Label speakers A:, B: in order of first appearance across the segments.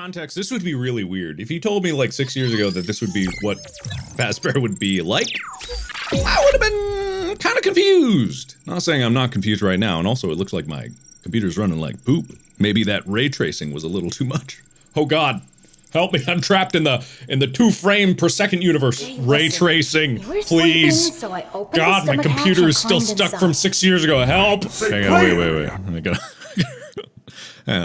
A: context, this would be really weird. If you told me like 6 years ago that this would be what Fazbear would be like, I would have been kind of confused. Not saying I'm not confused right now, and also it looks like my computer's running like poop. Maybe that ray tracing was a little too much. Oh god, help me, I'm trapped in the 2 frame per second universe.
B: Hey,
A: Ray
B: listen,
A: tracing,
B: you were
A: please.
B: sleeping, so I opened
A: God,
B: the
A: my
B: stomach
A: computer
B: hatch
A: is still
B: and
A: stuck
B: climbed
A: from
B: inside.
A: 6 years ago. Help! Hang on, wait. I gotta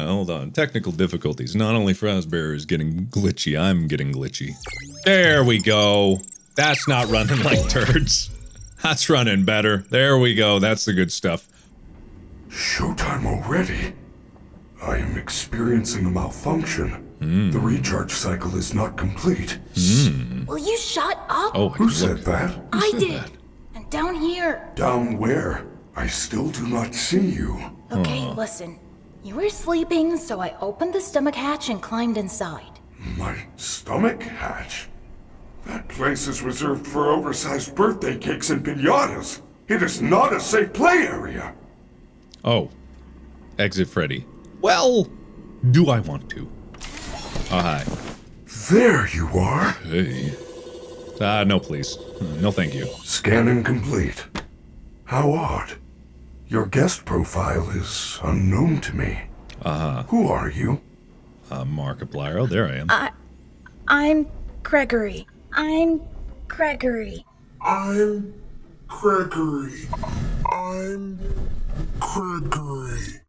A: hold on. Technical difficulties. Not only Fazbear is getting glitchy, I'm getting glitchy. There we go. That's not running like turds. That's running better. There we go. That's the good stuff.
C: Showtime already? I am experiencing a malfunction. The recharge cycle is not complete.
B: Will you shut up?
A: Oh,
C: Who said that?
B: I did. And down here.
C: Down where? I still do not see you.
B: Okay, listen. You were sleeping, so I opened the stomach hatch and climbed inside.
C: My stomach hatch? That place is reserved for oversized birthday cakes and piñatas. It is not a safe play area.
A: Oh. Exit Freddy. Well, do I want to? Oh, hi.
C: There you are.
A: Hey. No please. No thank you.
C: Scanning complete. How odd. Your guest profile is unknown to me. Who are you?
A: Markiplier. Oh, there I am.
B: I'm Gregory. I'm Gregory.
C: I'm Gregory. I'm Gregory.